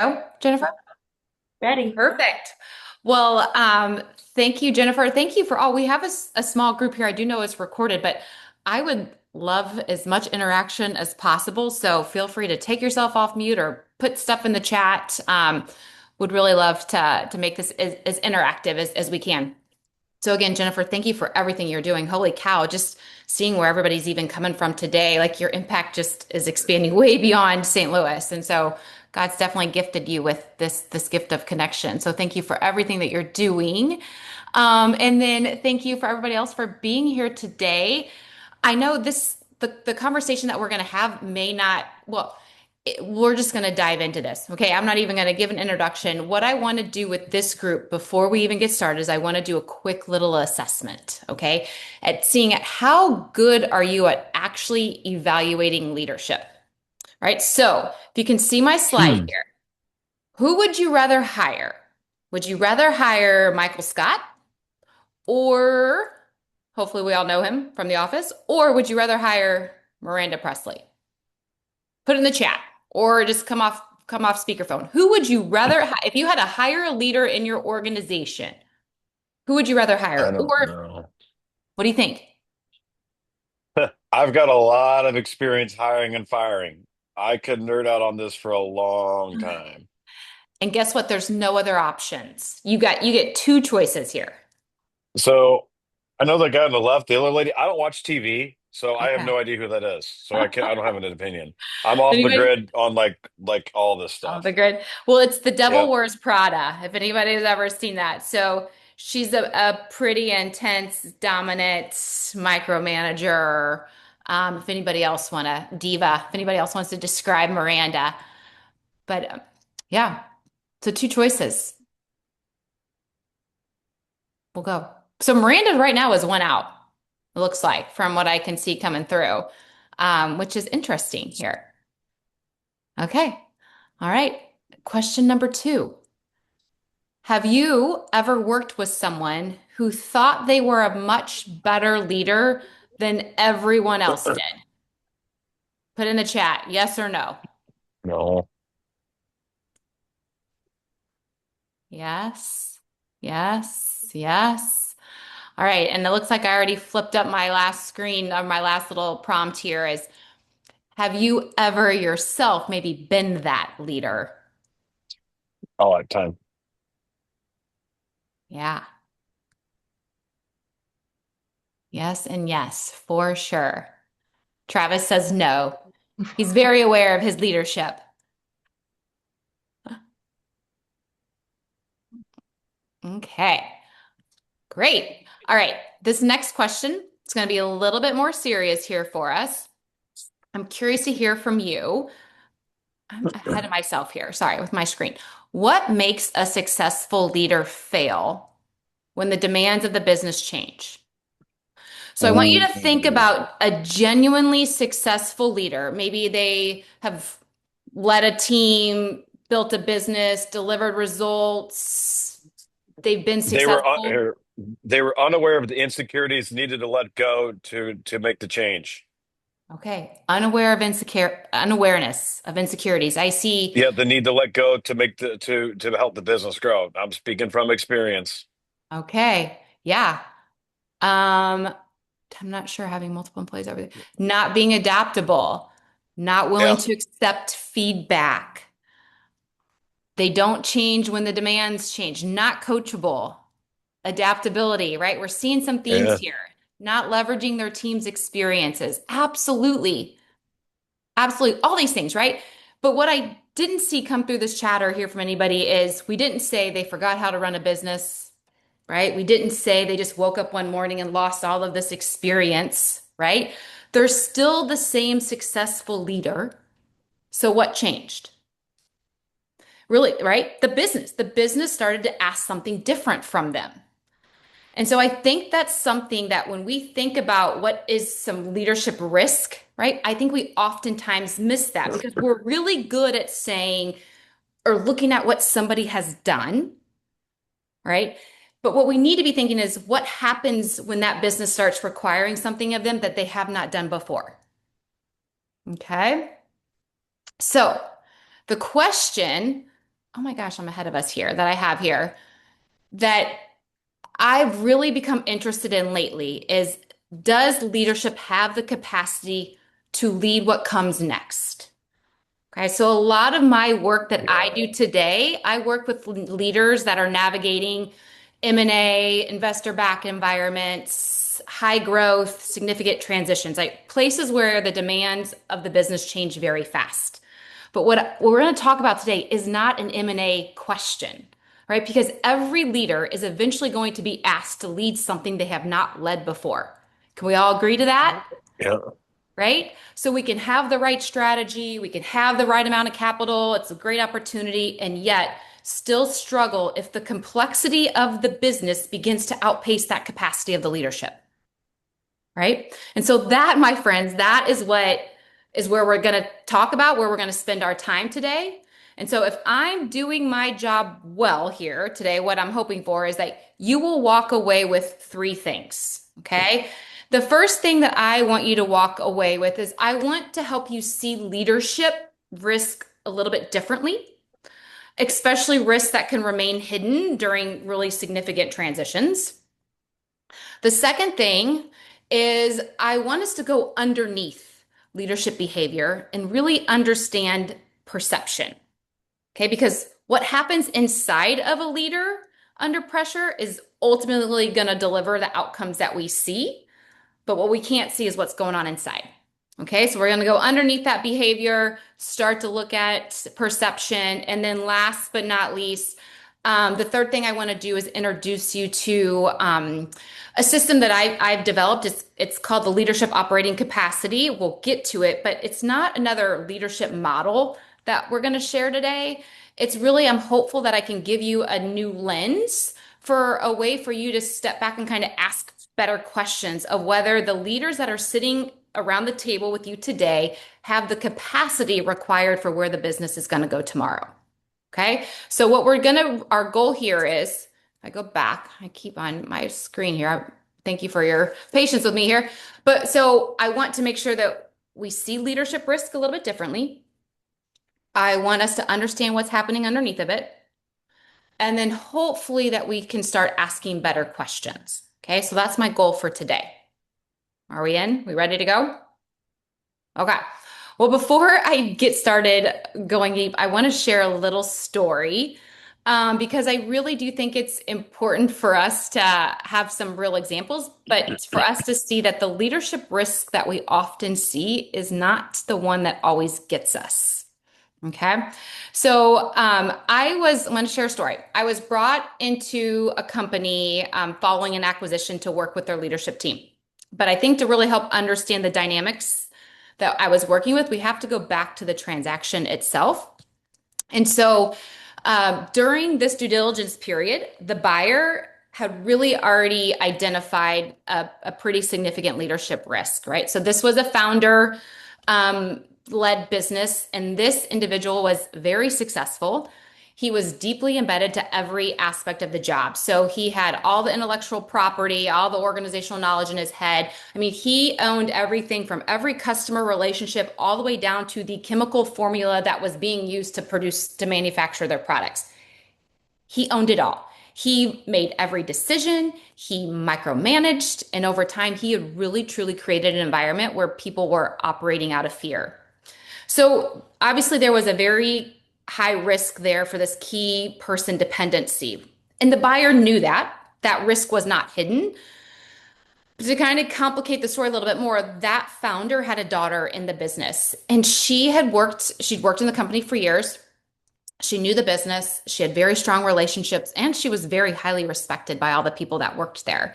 Oh, Jennifer? Ready. Perfect. Well, thank you, Jennifer. Thank you for all. We have a small group here. I do know it's recorded, but I would love as much interaction as possible. So feel free to take yourself off mute or put stuff in the chat. Would really love to make this as interactive as we can. So again, Jennifer, thank you for everything you're doing. Holy cow, just seeing where everybody's even coming from today, like your impact just is expanding way beyond St. Louis. And so God's definitely gifted you with this gift of connection. So thank you for everything that you're doing. And then thank you for everybody else for being here today. I know the conversation that we're going to have may not, well, we're just going to dive into this. Okay. I'm not even going to give an introduction. What I want to do with this group before we even get started is I want to do a quick little assessment. Okay. At seeing at how good are you at actually evaluating leadership? Right. So if you can see my slide Hmm. here, who would you rather hire? Would you rather hire Michael Scott or hopefully we all know him from The Office, or would you rather hire Miranda Presley? Put it in the chat or just come off speakerphone. Who would you rather if you had to hire a leader in your organization? Who would you rather I hire? don't Or know. what do you think? I've got a lot of experience hiring and firing. I could nerd out on this for a long time. And guess what? There's no other options. You get two choices here. So I know the guy on the left, the other lady, I don't watch TV, so I have Okay. no idea who that is. So I don't have an opinion. I'm off the Anybody? grid on like all this Oh, the stuff. grid. Well, it's The Devil Yep. Wears Prada, if anybody's ever seen that. So she's a pretty intense, dominant micromanager. If anybody else want to diva, if anybody else wants to describe Miranda. But yeah, so two choices. We'll go. So Miranda right now is one out, it looks like, from what I can see coming through, which is interesting here. Okay. All right. Question number two. Have you ever worked with someone who thought they were a much better leader than everyone else did? Put in the chat, yes or no. No. Yes, yes, yes. All right. And it looks like I already flipped up my last screen or my last little prompt here is have you ever yourself maybe been that leader? I like time. Yeah. Yes, and yes, for sure. Travis says no. He's very aware of his leadership. Okay, great. All right, this next question is going to be a little bit more serious here for us. I'm curious to hear from you. I'm ahead of myself here. Sorry, with my screen. What makes a successful leader fail when the demands of the business change? So I want you to think Ooh. about a genuinely successful leader. Maybe they have led a team, built a business, delivered results. They've been They were successful. they were unaware of the insecurities, needed to let go to make the change. Okay. Unawareness of insecurities. I see. Yeah, the need to let go to make the to help the business grow. I'm speaking from experience. Okay. Yeah. Um, I'm not sure having multiple employees over there. Not being adaptable, not willing Yeah. to accept feedback. They don't change when the demands change. Not coachable. Adaptability, right? We're seeing some themes Yeah. here. Not leveraging their team's experiences. Absolutely. Absolutely. All these things, right? But what I didn't see come through this chat or hear from anybody is we didn't say they forgot how to run a business, right? We didn't say they just woke up one morning and lost all of this experience, right? They're still the same successful leader. So what changed? Really, right? The business started to ask something different from them. And so I think that's something that when we think about what is some leadership risk, right? I think we oftentimes miss that because we're really good at saying or looking at what somebody has done, right? But what we need to be thinking is what happens when that business starts requiring something of them that they have not done before. Okay. So the question oh my gosh, I'm ahead of us here that I have here that I've really become interested in lately is does leadership have the capacity to lead what comes next? Okay, so a lot of my work that I Yeah. do today, I work with leaders that are navigating M&A, investor-backed environments, high growth, significant transitions, like places where the demands of the business change very fast. But what we're going to talk about today is not an M&A question, right? Because every leader is eventually going to be asked to lead something they have not led before. Can we all agree to that? Yeah. Right? So we can have the right strategy, we can have the right amount of capital, it's a great opportunity, and yet still struggle if the complexity of the business begins to outpace that capacity of the leadership. Right? And so that, my friends, that is what is where we're going to talk about, where we're going to spend our time today. And so if I'm doing my job well here today, what I'm hoping for is that you will walk away with three things. Okay. The first thing that I want you to walk away with is I want to help you see leadership risk a little bit differently, especially risks that can remain hidden during really significant transitions. The second thing is I want us to go underneath leadership behavior and really understand perception. Okay, because what happens inside of a leader under pressure is ultimately going to deliver the outcomes that we see. But what we can't see is what's going on inside. Okay, so we're going to go underneath that behavior, start to look at perception, and then last but not least, the third thing I want to do is introduce you to a system that I've developed. It's called the Leadership Operating Capacity. We'll get to it, but it's not another leadership model that we're going to share today. It's really, I'm hopeful that I can give you a new lens for a way for you to step back and kind of ask better questions of whether the leaders that are sitting around the table with you today have the capacity required for where the business is going to go tomorrow. Okay. So what our goal here is, I go back, I keep on my screen here. Thank you for your patience with me here. But so I want to make sure that we see leadership risk a little bit differently. I want us to understand what's happening underneath of it. And then hopefully that we can start asking better questions. Okay, so that's my goal for today. Are we in? We ready to go? Okay. Well, before I get started going deep, I want to share a little story because I really do think it's important for us to have some real examples, but for us to see that the leadership risk that we often see is not the one that always gets us. Okay. So I'm going to share a story. I was brought into a company following an acquisition to work with their leadership team. But I think to really help understand the dynamics that I was working with, we have to go back to the transaction itself. And so during this due diligence period, the buyer had really already identified a pretty significant leadership risk, right? So this was a founder led business, and this individual was very successful. He was deeply embedded to every aspect of the job. So he had all the intellectual property, all the organizational knowledge in his head. I mean, he owned everything from every customer relationship all the way down to the chemical formula that was being used to manufacture their products. He owned it all. He made every decision, he micromanaged, and over time, he had really truly created an environment where people were operating out of fear. So obviously, there was a very high risk there for this key person dependency. And the buyer knew that. That risk was not hidden. To kind of complicate the story a little bit more, that founder had a daughter in the business and she'd worked in the company for years. She knew the business, she had very strong relationships, and she was very highly respected by all the people that worked there.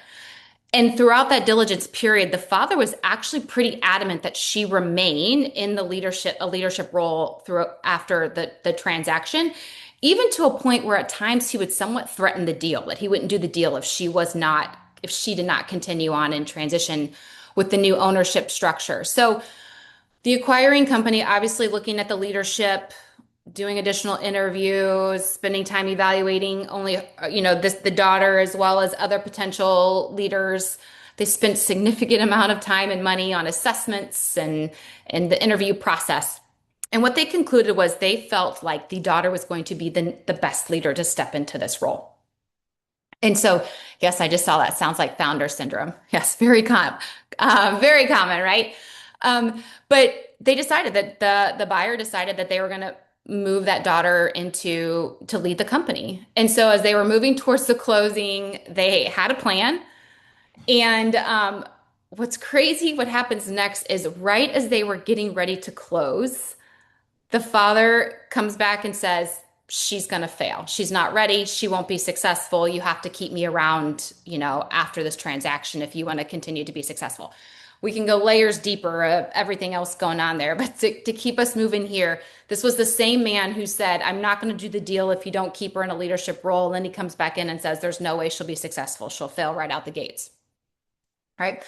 And throughout that diligence period, the father was actually pretty adamant that she remain in a leadership role through after the transaction, even to a point where at times he would somewhat threaten the deal, that he wouldn't do the deal if she did not continue on and transition with the new ownership structure. So the acquiring company obviously looking at the leadership, doing additional interviews, spending time evaluating only, the daughter as well as other potential leaders. They spent significant amount of time and money on assessments and the interview process. And what they concluded was they felt like the daughter was going to be the best leader to step into this role. And so, yes, I just saw that. Sounds like founder syndrome. Yes, very common, right? But they decided that the buyer decided that they were going to move that daughter into to lead the company. And so, as they were moving towards the closing, they had a plan. And what's crazy, what happens next is right as they were getting ready to close, the father comes back and says, she's going to fail. She's not ready. She won't be successful. You have to keep me around, after this transaction if you want to continue to be successful. We can go layers deeper of everything else going on there, but to keep us moving here, this was the same man who said, I'm not going to do the deal if you don't keep her in a leadership role. And then he comes back in and says, there's no way she'll be successful. She'll fail right out the gates. Right.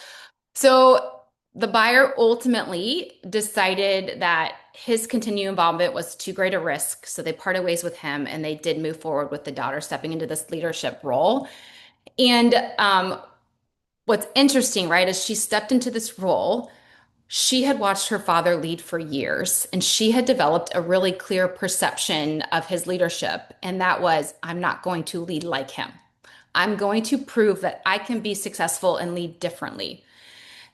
So the buyer ultimately decided that his continued involvement was too great a risk. So they parted ways with him and they did move forward with the daughter stepping into this leadership role. And what's interesting, right, is she stepped into this role. She had watched her father lead for years and she had developed a really clear perception of his leadership. And that was, I'm not going to lead like him. I'm going to prove that I can be successful and lead differently.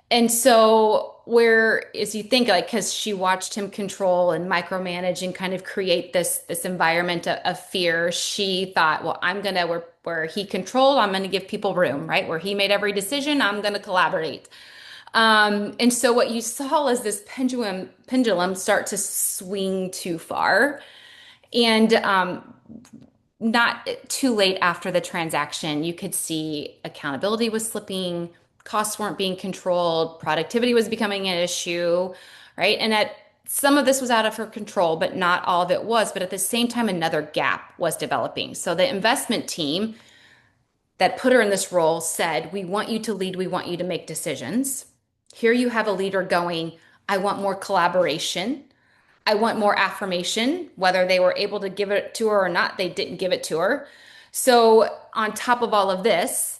And so, where as you think, like, because she watched him control and micromanage and kind of create this environment of fear, she thought, well, I'm gonna where he controlled, I'm gonna give people room, right? Where he made every decision, I'm gonna collaborate. And so, what you saw is this pendulum start to swing too far, and not too late after the transaction, you could see accountability was slipping, costs weren't being controlled, productivity was becoming an issue, right? And at some of this was out of her control, but not all of it was. But at the same time, another gap was developing. So the investment team that put her in this role said, we want you to lead, we want you to make decisions. Here you have a leader going, I want more collaboration. I want more affirmation, whether they were able to give it to her or not, they didn't give it to her. So, on top of all of this,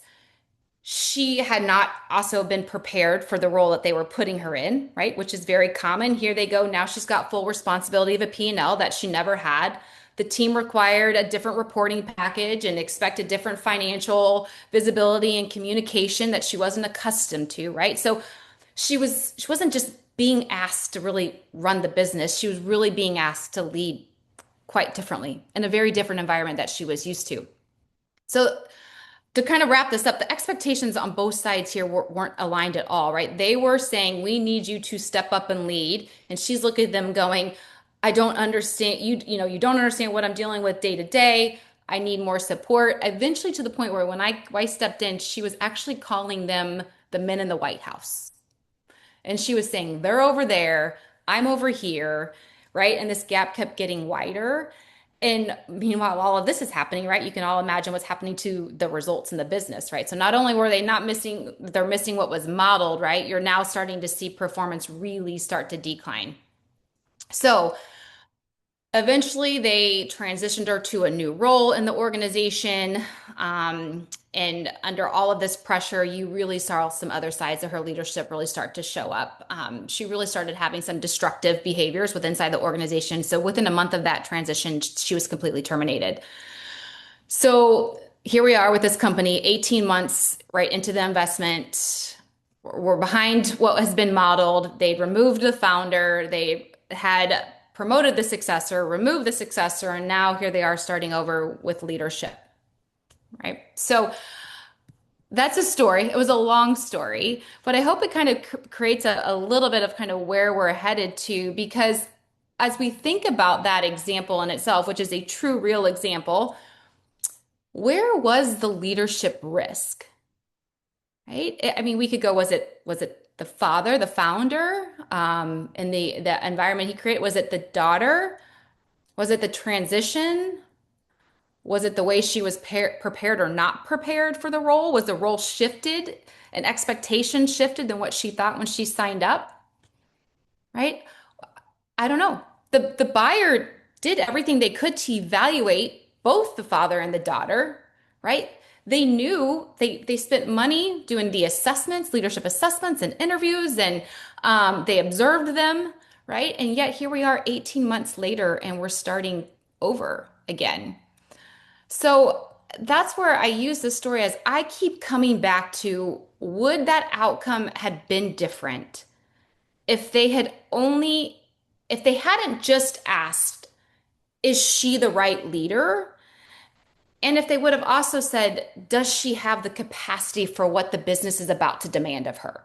she had not also been prepared for the role that they were putting her in, right? Which is very common. Here they go. Now she's got full responsibility of a P&L that she never had. The team required a different reporting package and expected different financial visibility and communication that she wasn't accustomed to, right? So she wasn't just being asked to really run the business. She was really being asked to lead quite differently in a very different environment that she was used to. So to kind of wrap this up, the expectations on both sides here weren't aligned at all, right? They were saying, we need you to step up and lead. And she's looking at them going, I don't understand you don't understand what I'm dealing with day to day. I need more support. Eventually to the point where when I stepped in, she was actually calling them the men in the White House. And she was saying, they're over there, I'm over here, right? And this gap kept getting wider. And meanwhile, all of this is happening, right? You can all imagine what's happening to the results in the business, right? So not only were they not missing, they're missing what was modeled, right? You're now starting to see performance really start to decline. So eventually, they transitioned her to a new role in the organization. And under all of this pressure, you really saw some other sides of her leadership really start to show up. She really started having some destructive behaviors within inside the organization. So within a month of that transition, she was completely terminated. So here we are with this company, 18 months right into the investment. We're behind what has been modeled. They'd removed the founder. They had promoted the successor, removed the successor, and now here they are starting over with leadership, right? So that's a story. It was a long story, but I hope it kind of creates a little bit of kind of where we're headed to, because as we think about that example in itself, which is a true, real example, where was the leadership risk? Right? I mean, we could go, was it the father, the founder, in the environment he created? Was it the daughter? Was it the transition? Was it the way she was prepared or not prepared for the role? Was the role shifted and expectation shifted than what she thought when she signed up? Right? I don't know. The buyer did everything they could to evaluate both the father and the daughter, right? They knew they spent money doing the assessments, leadership assessments and interviews, and they observed them, right? And yet here we are 18 months later and we're starting over again. So that's where I use this story as I keep coming back to would that outcome had been different if they had only, if they hadn't just asked, is she the right leader? And if they would have also said, does she have the capacity for what the business is about to demand of her?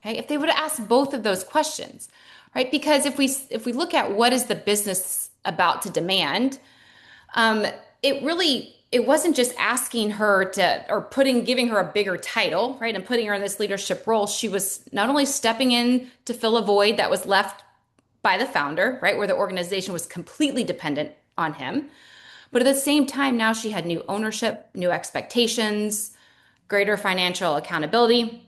Okay, if they would have asked both of those questions, right? Because if we look at what is the business about to demand, um, it wasn't just asking her to or putting giving her a bigger title, right, and putting her in this leadership role. She was not only stepping in to fill a void that was left by the founder, right, where the organization was completely dependent on him, but at the same time, now she had new ownership, new expectations, greater financial accountability,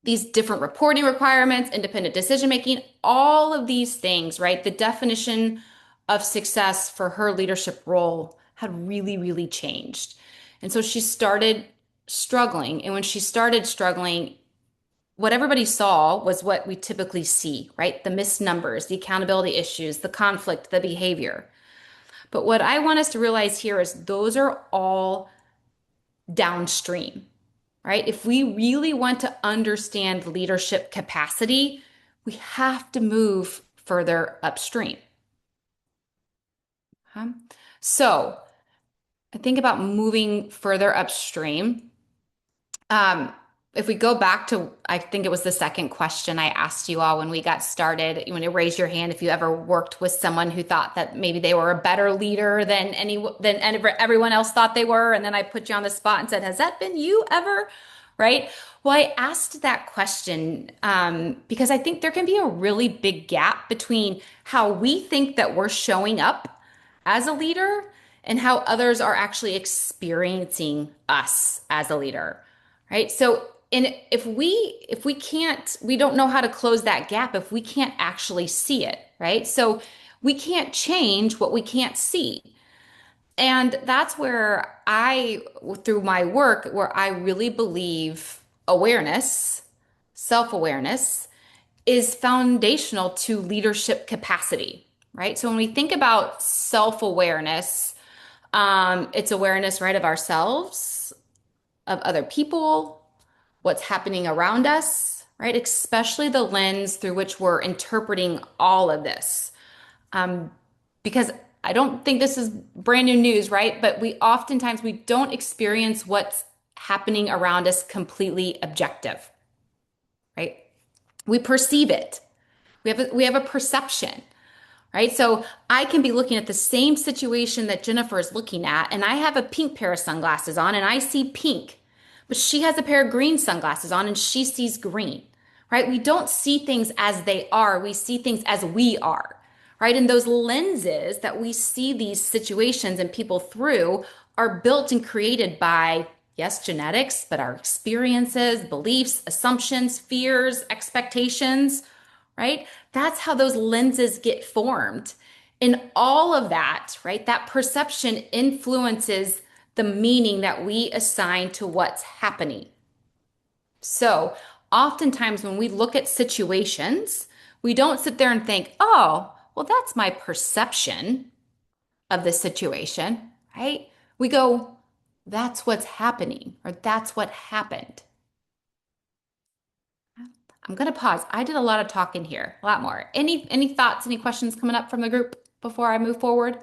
these different reporting requirements, independent decision making, all of these things, right? The definition of success for her leadership role had really, really changed. And so she started struggling. And when she started struggling, what everybody saw was what we typically see, right? The missed numbers, the accountability issues, the conflict, the behavior. But what I want us to realize here is those are all downstream, right? If we really want to understand leadership capacity, we have to move further upstream. Okay? So I think about moving further upstream. Um, if we go back to, I think it was the second question I asked you all when we got started, when you raise your hand if you ever worked with someone who thought that maybe they were a better leader than everyone else thought they were, and then I put you on the spot and said, "Has that been you ever?" Right? Well, I asked that question because I think there can be a really big gap between how we think that we're showing up as a leader and how others are actually experiencing us as a leader, right? So, and if we can't, we don't know how to close that gap if we can't actually see it, right? So we can't change what we can't see. And that's where through my work, where I really believe awareness, self-awareness is foundational to leadership capacity, right? So when we think about self-awareness, it's awareness, right, of ourselves, of other people, what's happening around us, right? Especially the lens through which we're interpreting all of this. Um, because I don't think this is brand new news, right? But we don't experience what's happening around us completely objective, right? We perceive it. We have a perception, right? So I can be looking at the same situation that Jennifer is looking at, and I have a pink pair of sunglasses on and I see pink, but she has a pair of green sunglasses on and she sees green, right? We don't see things as they are, we see things as we are, right? And those lenses that we see these situations and people through are built and created by, yes, genetics, but our experiences, beliefs, assumptions, fears, expectations, right? That's how those lenses get formed. And all of that, right? That perception influences the meaning that we assign to what's happening. So, oftentimes when we look at situations, we don't sit there and think, oh, well, that's my perception of the situation, right? We go, that's what's happening, or that's what happened. I'm going to pause. I did a lot of talking here, a lot more. Any thoughts, any questions coming up from the group before I move forward?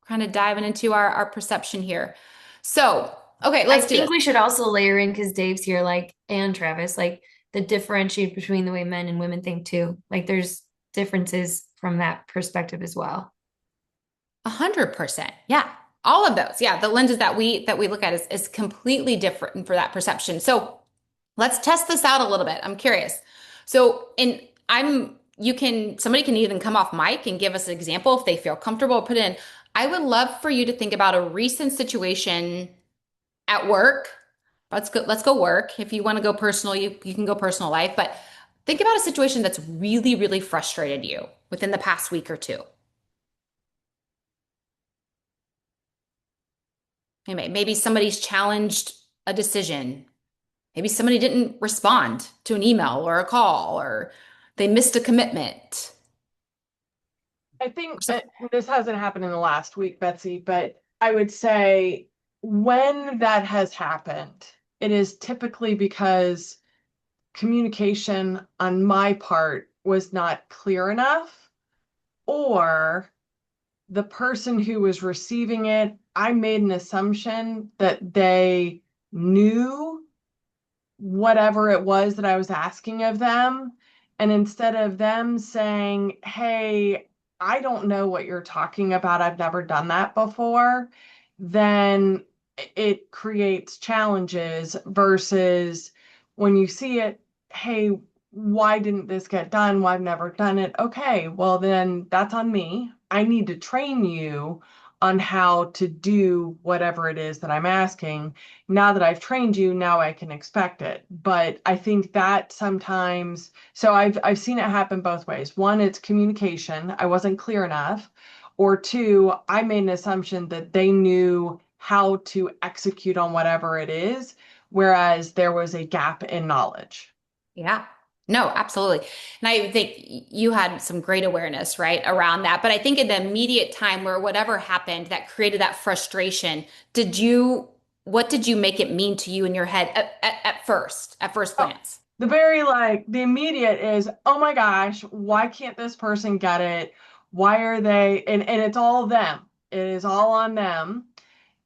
Kind of diving into our perception here. So, okay, I let's do think this. we should also layer in because Dave's here, like, and Travis, like the differentiate between the way men and women think too. Like there's differences from that perspective as well. 100%. Yeah. All of those. Yeah. The lenses that we look at is completely different for that perception. So let's test this out a little bit. I'm curious. So in I'm you can somebody can even come off mic and give us an example if they feel comfortable, put in. I would love for you to think about a recent situation at work. Let's go work. If you want to go personal, you can go personal life, but think about a situation that's really, really frustrated you within the past week or two. Maybe somebody's challenged a decision. Maybe somebody didn't respond to an email or a call, or They missed a commitment. I think this hasn't happened in the last week, Betsy, but I would say when that has happened, it is typically because communication on my part was not clear enough, or the person who was receiving it, I made an assumption that they knew whatever it was that I was asking of them. And instead of them saying, hey, I don't know what you're talking about, I've never done that before, then it creates challenges versus when you see it, hey, why didn't this get done? Well, I've never done it. Okay, well, then that's on me. I need to train you on how to do whatever it is that I'm asking. Now that I've trained you, now I can expect it. But I think that sometimes, so I've seen it happen both ways. One, it's communication. I wasn't clear enough. Or two, I made an assumption that they knew how to execute on whatever it is, whereas there was a gap in knowledge. Yeah. No, absolutely. And I think you had some great awareness, right, around that. But I think in the immediate time where whatever happened that created that frustration, what did you make it mean to you in your head at first Oh, glance? the very like the immediate is, oh my gosh, why can't this person get it? Why are they, and it's all them. It is all on them.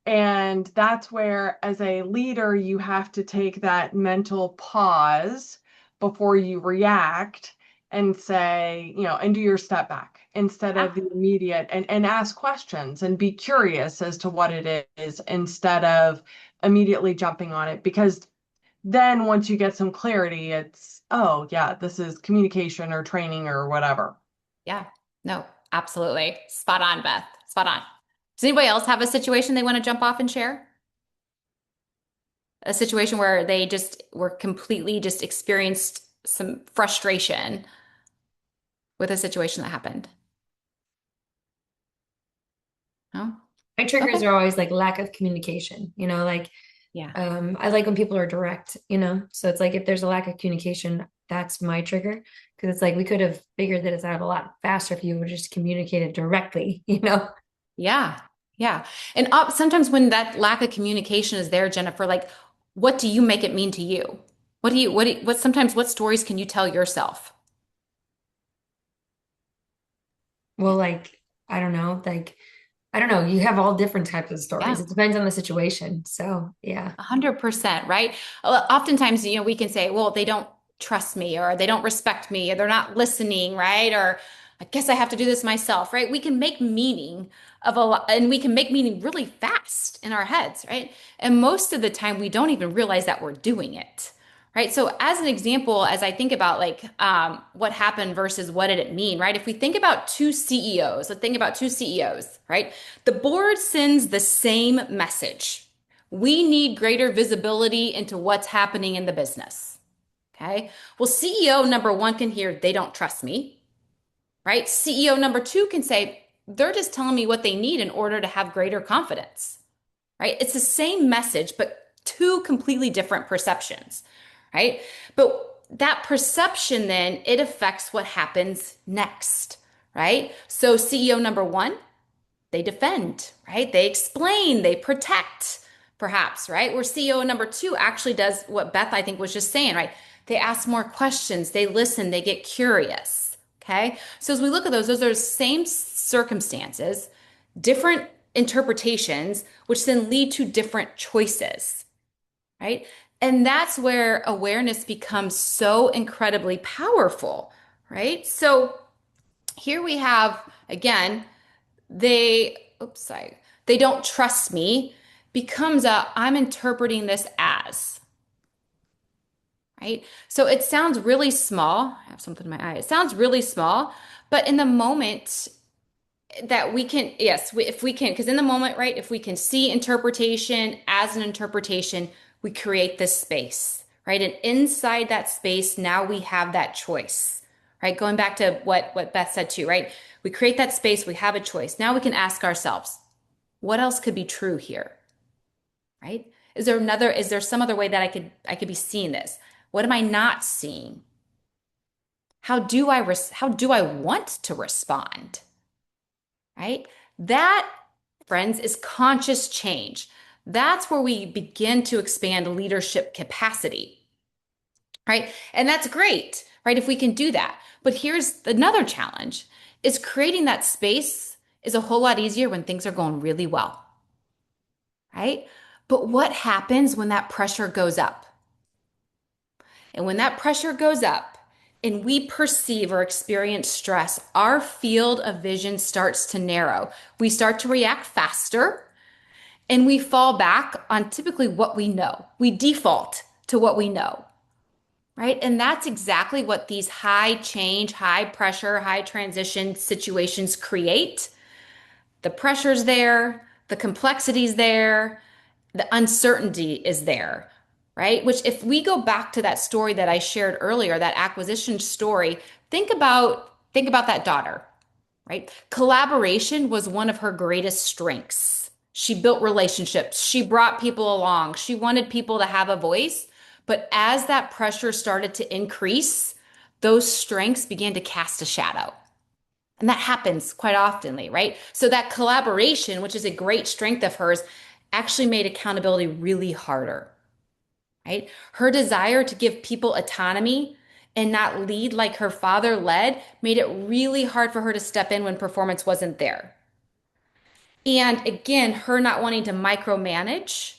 And that's where, as a leader, you have to take that mental pause before you react and say, and do your step back instead Yeah. of the immediate and ask questions and be curious as to what it is instead of immediately jumping on it. Because then once you get some clarity, it's, oh, yeah, this is communication or training or whatever. Yeah. No, absolutely. Spot on, Beth. Spot on. Does anybody else have a situation they want to jump off and share? A situation where they just were completely just experienced some frustration with a situation that happened? No? My triggers Okay. are always like lack of communication, like Yeah. I like when people are direct. So it's like if there's a lack of communication, that's my trigger. Because it's like we could have figured this out a lot faster if you would just communicated directly. Yeah. Yeah. And sometimes when that lack of communication is there, Jennifer, like, what do you make it mean to you? Sometimes what stories can you tell yourself? Well, like, I don't know, like, I don't know. You have all different types of stories. Yeah. It depends on the situation. So, yeah. 100%, right? Oftentimes, we can say, well, they don't trust me or they don't respect me or they're not listening, right? Or I guess I have to do this myself, right? We can make meaning of a lot and we can make meaning really fast in our heads, right? And most of the time, we don't even realize that we're doing it. Right. So, as an example, as I think about like what happened versus what did it mean, right? If we think about two CEOs, let's think about two CEOs, right? The board sends the same message. We need greater visibility into what's happening in the business. Okay. Well, CEO number one can hear, they don't trust me, right? CEO number two can say, they're just telling me what they need in order to have greater confidence, right? It's the same message, but two completely different perceptions, right? But that perception then it affects what happens next, right? So CEO number one, they defend, right? They explain, they protect, perhaps, right? Where CEO number two actually does what Beth, I think, was just saying, right? They ask more questions, they listen, they get curious. Okay. So as we look at those are the same circumstances, different interpretations, which then lead to different choices, right? And that's where awareness becomes so incredibly powerful, right? So here we have, again, sorry, they don't trust me becomes I'm interpreting this as, right? So it sounds really small. I have something in my eye. It sounds really small, but in the moment that we can, yes, if we can, because in the moment, right, if we can see interpretation as an interpretation, we create this space, right? And inside that space, now we have that choice, right? Going back to what Beth said too, right? We create that space, we have a choice. Now we can ask ourselves, what else could be true here? Right? Is there some other way that I could be seeing this? What am I not seeing? how do I want to respond? Right? That, friends, is conscious change. That's where we begin to expand leadership capacity, right? And that's great, right? If we can do that. But here's another challenge is creating that space is a whole lot easier when things are going really well, right? But what happens when that pressure goes up? And when that pressure goes up and we perceive or experience stress, our field of vision starts to narrow. We start to react faster and we fall back on typically what we know. We default to what we know, right? And that's exactly what these high change, high pressure, high transition situations create. The pressure's there, the complexity's there, the uncertainty is there, right? Which, if we go back to that story that I shared earlier, that acquisition story, think about that daughter, right? Collaboration was one of her greatest strengths. She built relationships. She brought people along. She wanted people to have a voice. But as that pressure started to increase, those strengths began to cast a shadow. And that happens quite oftenly, right? So that collaboration, which is a great strength of hers, actually made accountability really harder, right? Her desire to give people autonomy and not lead like her father led made it really hard for her to step in when performance wasn't there. And again, her not wanting to micromanage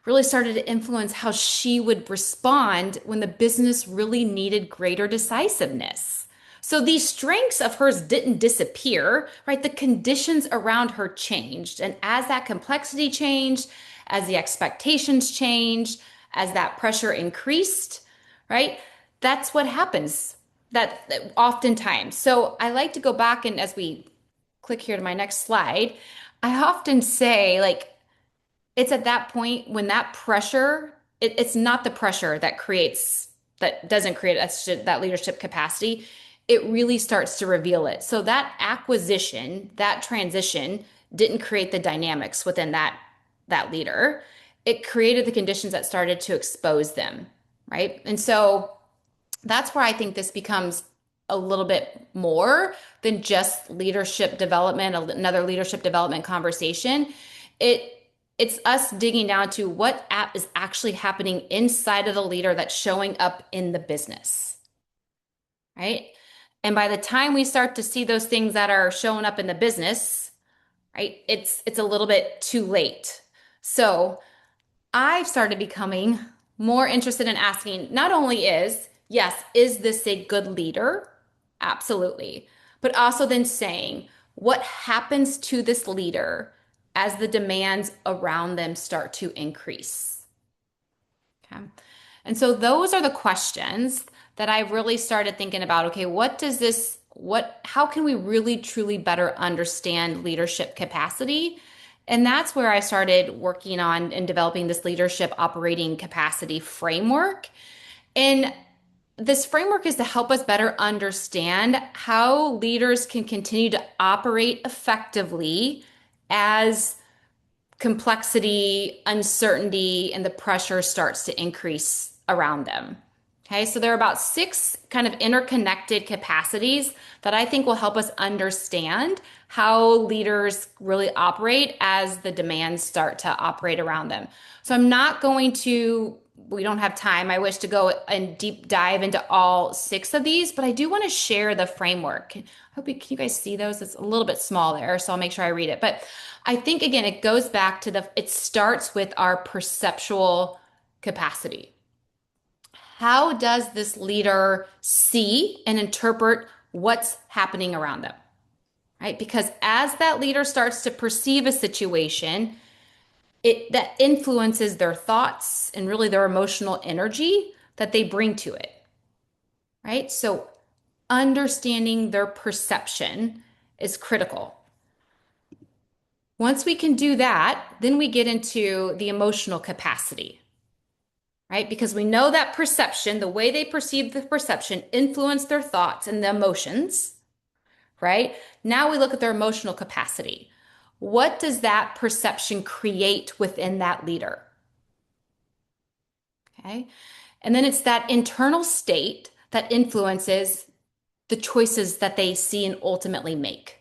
really started to influence how she would respond when the business really needed greater decisiveness. So these strengths of hers didn't disappear, right? The conditions around her changed. And as that complexity changed, as the expectations changed, as that pressure increased, right? That's what happens that oftentimes. So I like to go back and as we click here to my next slide, I often say, like, it's at that point when that pressure, it's not the pressure that doesn't create that leadership capacity. It really starts to reveal it. So that acquisition, that transition didn't create the dynamics within that leader. It created the conditions that started to expose them, right? And so that's where I think this becomes a little bit more than just leadership development, another leadership development conversation. It it's us digging down to what app is actually happening inside of the leader that's showing up in the business, right? And by the time we start to see those things that are showing up in the business, right, it's a little bit too late. So I've started becoming more interested in asking not only yes, is this a good leader? Absolutely. But also then saying, what happens to this leader as the demands around them start to increase? Okay. And so those are the questions that I really started thinking about. Okay, how can we really truly better understand leadership capacity? And that's where I started working on and developing this leadership operating capacity framework. And this framework is to help us better understand how leaders can continue to operate effectively as complexity, uncertainty, and the pressure starts to increase around them. Okay, so there are about six kind of interconnected capacities that I think will help us understand how leaders really operate as the demands start to operate around them. So I'm not going to, we don't have time. I wish to go and deep dive into all six of these, but I do want to share the framework. Can you guys see those? It's a little bit small there, so I'll make sure I read it. But I think again, it goes back to it starts with our perceptual capacity. How does this leader see and interpret what's happening around them? Right? Because as that leader starts to perceive a situation, that influences their thoughts and really their emotional energy that they bring to it. Right? So understanding their perception is critical. Once we can do that, then we get into the emotional capacity, right? Because we know that perception, the way they perceive the perception, influence their thoughts and the emotions, right? Now we look at their emotional capacity. What does that perception create within that leader? Okay. And then it's that internal state that influences the choices that they see and ultimately make.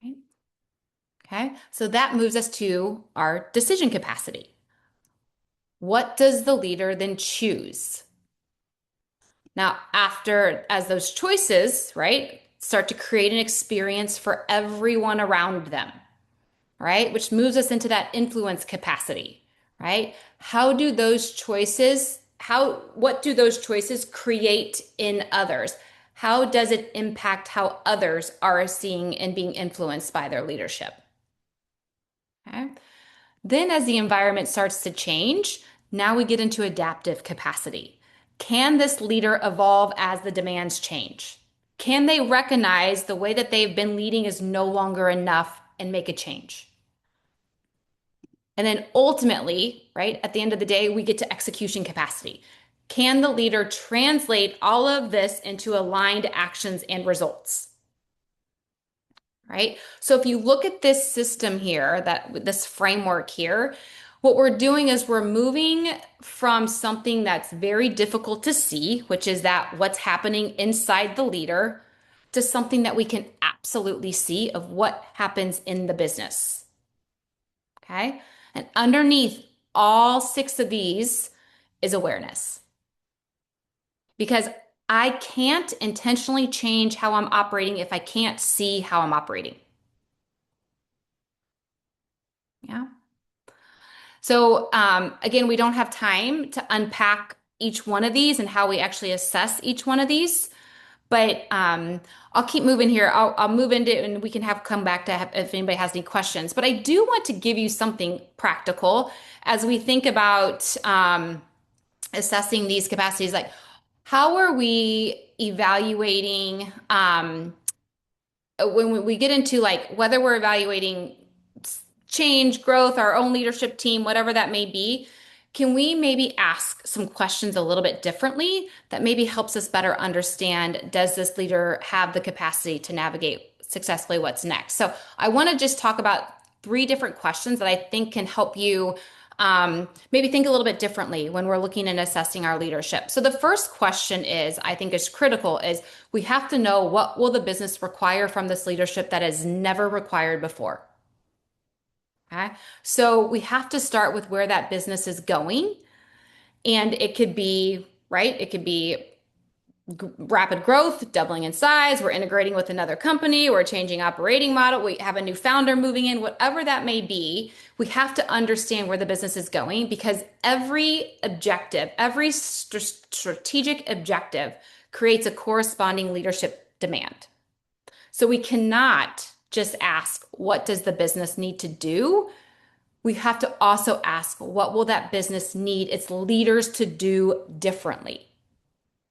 Right? Okay, so that moves us to our decision capacity. What does the leader then choose? Now, as those choices, right, start to create an experience for everyone around them, right, which moves us into that influence capacity, right? What do those choices create in others? How does it impact how others are seeing and being influenced by their leadership? Okay. Then, as the environment starts to change, now we get into adaptive capacity. Can this leader evolve as the demands change? Can they recognize the way that they've been leading is no longer enough and make a change? And then ultimately, right, at the end of the day, we get to execution capacity. Can the leader translate all of this into aligned actions and results? Right? So if you look at this system here, this framework here, what we're doing is we're moving from something that's very difficult to see, which is that what's happening inside the leader, to something that we can absolutely see of what happens in the business. Okay? And underneath all six of these is awareness. Because I can't intentionally change how I'm operating if I can't see how I'm operating. Yeah. So again, we don't have time to unpack each one of these and how we actually assess each one of these. But I'll keep moving here. I'll move into it and we can come back to if anybody has any questions. But I do want to give you something practical as we think about assessing these capacities. Like, how are we evaluating when we get into like whether we're evaluating change, growth, our own leadership team, whatever that may be, can we maybe ask some questions a little bit differently that maybe helps us better understand, does this leader have the capacity to navigate successfully what's next? So I want to just talk about three different questions that I think can help you maybe think a little bit differently when we're looking and assessing our leadership. So the first question is, I think is critical, is we have to know what will the business require from this leadership that is never required before. Okay. So we have to start with where that business is going. And it could be, right? It could be rapid growth, doubling in size. We're integrating with another company. We're changing operating model. We have a new founder moving in, whatever that may be. We have to understand where the business is going because every objective, every strategic objective creates a corresponding leadership demand. So we cannot just ask, what does the business need to do? We have to also ask, what will that business need its leaders to do differently?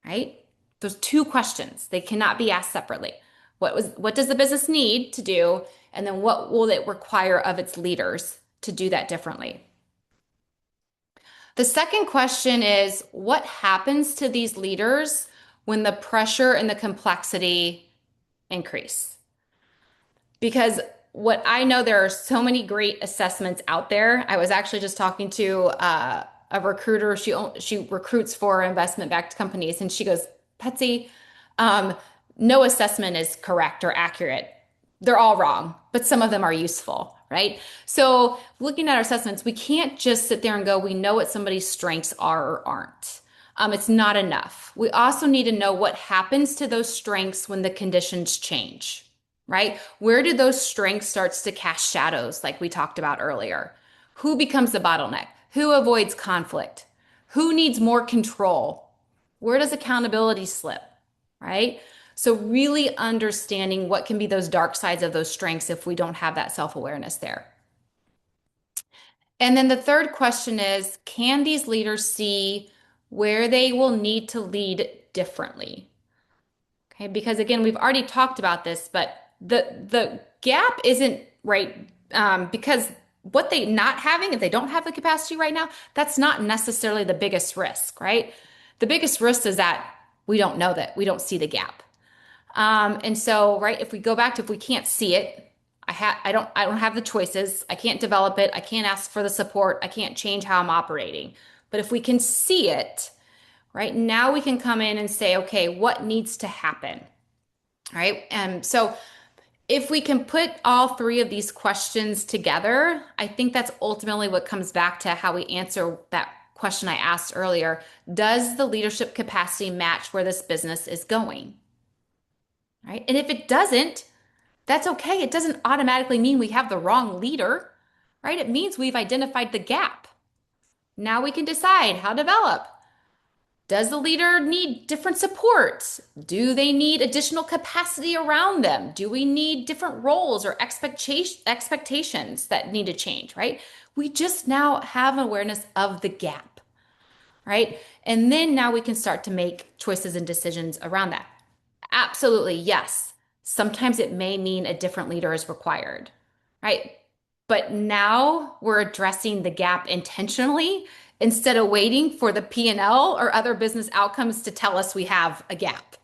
Right? Those two questions, they cannot be asked separately. What does the business need to do? And then what will it require of its leaders to do that differently? The second question is, what happens to these leaders when the pressure and the complexity increase? Because what I know, there are so many great assessments out there. I was actually just talking to a recruiter. She recruits for investment-backed companies, and she goes, Betsy, no assessment is correct or accurate. They're all wrong, but some of them are useful, right? So looking at our assessments, we can't just sit there and go, we know what somebody's strengths are or aren't. It's not enough. We also need to know what happens to those strengths when the conditions change, right? Where do those strengths starts to cast shadows like we talked about earlier? Who becomes the bottleneck? Who avoids conflict? Who needs more control? Where does accountability slip, right? So really understanding what can be those dark sides of those strengths if we don't have that self-awareness there. And then the third question is, can these leaders see where they will need to lead differently? Okay, because again, we've already talked about this, but the gap isn't right because what they not having, if they don't have the capacity right now, that's not necessarily the biggest risk, right? The biggest risk is that we don't know that we don't see the gap. And so, right, if we go back to if we can't see it, I don't have the choices. I can't develop it. I can't ask for the support. I can't change how I'm operating. But if we can see it, right? Now we can come in and say, okay, what needs to happen, right? And so if we can put all three of these questions together, I think that's ultimately what comes back to how we answer that question I asked earlier. Does the leadership capacity match where this business is going? Right? And if it doesn't, that's okay. It doesn't automatically mean we have the wrong leader, right? It means we've identified the gap. Now we can decide how to develop. Does the leader need different support? Do they need additional capacity around them? Do we need different roles or expectations that need to change, right? We just now have awareness of the gap, right? And then now we can start to make choices and decisions around that. Absolutely, yes. Sometimes it may mean a different leader is required, right? But now we're addressing the gap intentionally instead of waiting for the P&L or other business outcomes to tell us we have a gap,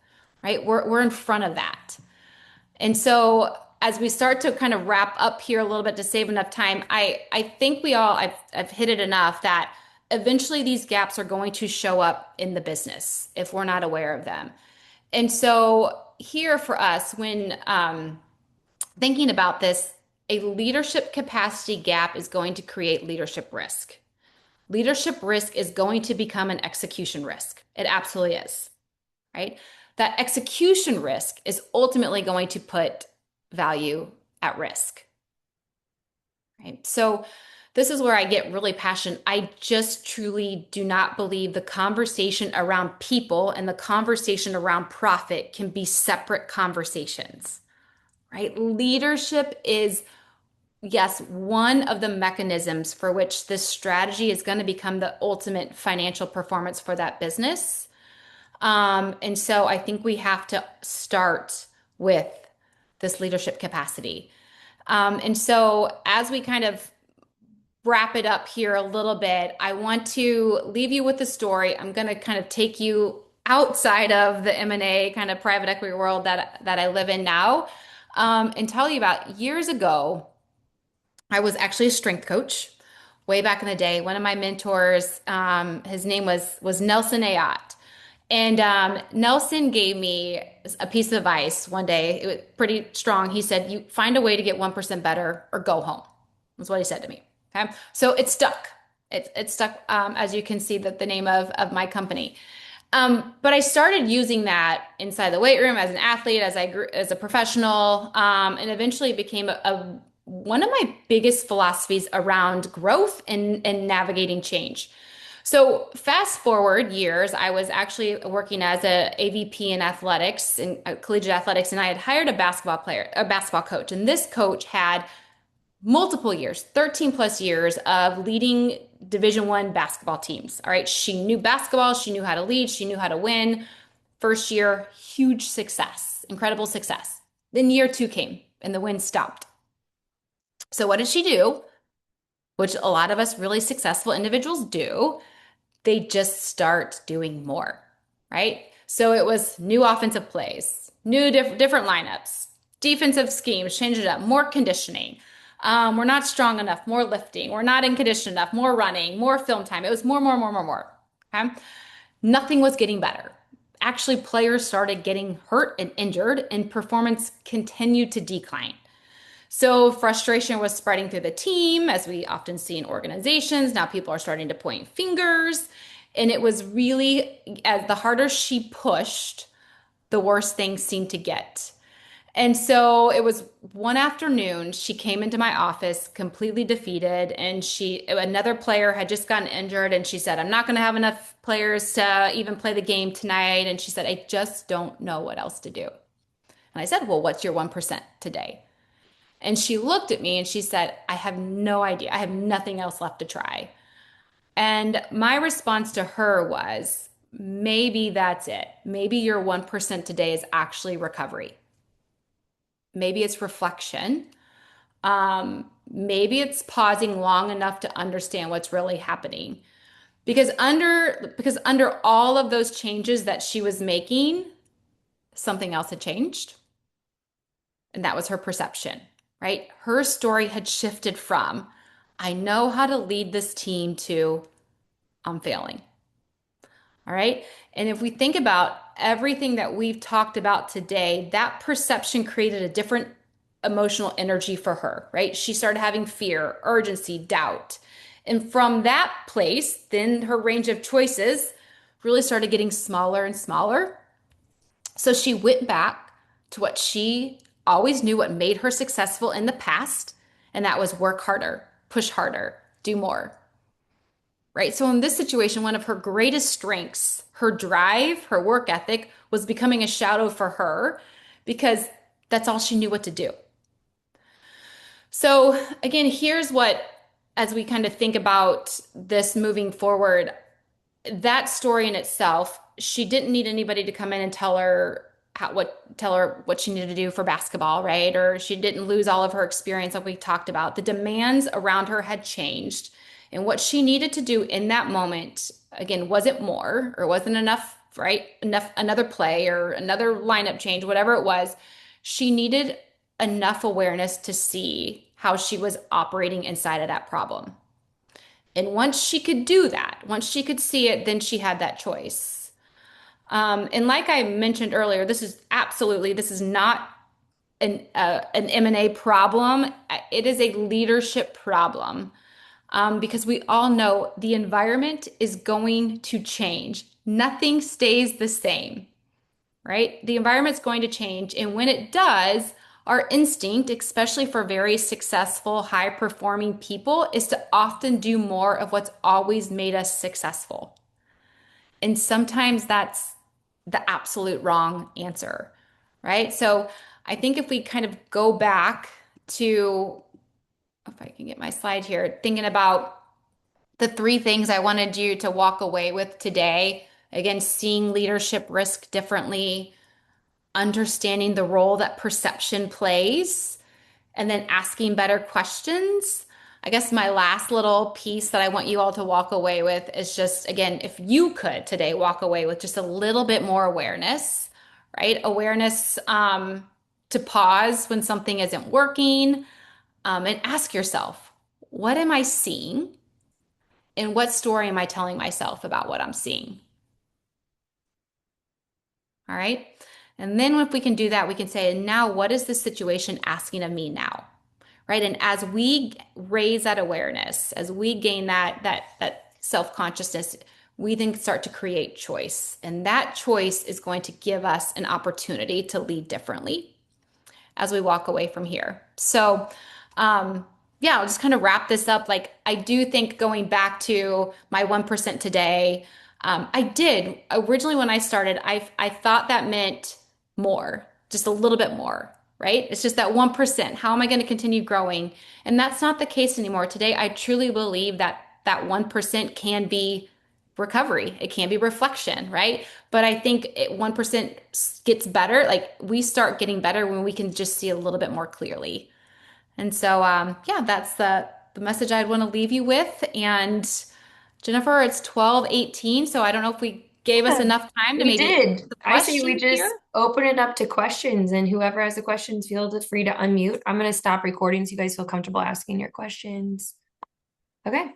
right? We're in front of that. And so as we start to kind of wrap up here a little bit to save enough time, I think I've hit it enough that eventually these gaps are going to show up in the business if we're not aware of them. And so here for us, when thinking about this, a leadership capacity gap is going to create leadership risk. Leadership risk is going to become an execution risk. It absolutely is, right? That execution risk is ultimately going to put value at risk, right? So this is where I get really passionate. I just truly do not believe the conversation around people and the conversation around profit can be separate conversations, right? Leadership is, yes, one of the mechanisms for which this strategy is going to become the ultimate financial performance for that business. And so I think we have to start with this leadership capacity. And so as we kind of wrap it up here a little bit, I want to leave you with a story. I'm going to kind of take you outside of the M&A kind of private equity world that I live in now, and tell you about years ago. I was actually a strength coach way back in the day. One of my mentors, his name was Nelson Ayat. And Nelson gave me a piece of advice one day. It was pretty strong. He said, "You find a way to get 1% better or go home." That's what he said to me. Okay. So it stuck. It stuck, as you can see, that the name of my company. But I started using that inside the weight room as an athlete, as I grew as a professional, and eventually it became one of my biggest philosophies around growth and navigating change. So fast forward years, I was actually working as a AVP in athletics and collegiate athletics, and I had hired a basketball coach, and this coach had multiple years, 13 plus years of leading Division I basketball teams. All right. She knew basketball. She knew how to lead. She knew how to win. First year, huge success, incredible success. Then year two came and the win stopped. So what did she do? Which a lot of us really successful individuals do. They just start doing more, right? So it was new offensive plays, new different lineups, defensive schemes, change it up, more conditioning. We're not strong enough, more lifting. We're not in condition enough, more running, more film time. It was more, more, more, more, more. Okay. Nothing was getting better. Actually, players started getting hurt and injured, and performance continued to decline. So frustration was spreading through the team, as we often see in organizations. Now people are starting to point fingers. And it was really, as the harder she pushed, the worse things seemed to get. And so it was one afternoon, she came into my office completely defeated, and another player had just gotten injured, and she said, "I'm not going to have enough players to even play the game tonight." And she said, "I just don't know what else to do." And I said, "Well, what's your 1% today?" And she looked at me and she said, "I have no idea. I have nothing else left to try." And my response to her was, maybe that's it. Maybe your 1% today is actually recovery. Maybe it's reflection. Maybe it's pausing long enough to understand what's really happening. Because under all of those changes that she was making, something else had changed. And that was her perception, right? Her story had shifted from, "I know how to lead this team," to, "I'm failing." All right. And if we think about everything that we've talked about today, that perception created a different emotional energy for her, right? She started having fear, urgency, doubt. And from that place, then her range of choices really started getting smaller and smaller. So she went back to what she always knew what made her successful in the past, and that was work harder, push harder, do more, right? So in this situation, one of her greatest strengths, her drive, her work ethic, was becoming a shadow for her because that's all she knew what to do. So again, here's what, as we kind of think about this moving forward, that story in itself, she didn't need anybody to come in and tell her what she needed to do for basketball, right? Or she didn't lose all of her experience like we talked about. The demands around her had changed. And what she needed to do in that moment, again, wasn't more or wasn't enough, right? Enough another play or another lineup change, whatever it was. She needed enough awareness to see how she was operating inside of that problem. And once she could do that, once she could see it, then she had that choice. And like I mentioned earlier, this is not an M&A problem. It is a leadership problem because we all know the environment is going to change. Nothing stays the same, right? The environment's going to change. And when it does, our instinct, especially for very successful, high performing people, is to often do more of what's always made us successful. And sometimes that's the absolute wrong answer, right? So I think if we kind of go back to, if I can get my slide here, thinking about the three things I wanted you to walk away with today. Again, seeing leadership risk differently, understanding the role that perception plays, and then asking better questions. I guess my last little piece that I want you all to walk away with is just, again, if you could today walk away with just a little bit more awareness, right? Awareness to pause when something isn't working and ask yourself, what am I seeing? And what story am I telling myself about what I'm seeing? All right. And then if we can do that, we can say, now what is the situation asking of me now? Right. And as we raise that awareness, as we gain that self-consciousness, we then start to create choice. And that choice is going to give us an opportunity to lead differently as we walk away from here. So, yeah, I'll just kind of wrap this up. Like, I do think going back to my 1% today, I did originally when I started, I thought that meant more, just a little bit more, right? It's just that 1%. How am I going to continue growing? And that's not the case anymore. Today, I truly believe that that 1% can be recovery. It can be reflection, right? But I think 1% gets better. Like we start getting better when we can just see a little bit more clearly. And so, yeah, that's the message I'd want to leave you with. And Jennifer, it's 12:18, so I don't know if we gave us Yeah, enough time to we maybe did. the I say we questions just here. open it up to questions, and whoever has the questions, feel free to unmute. I'm going to stop recording so you guys feel comfortable asking your questions. Okay.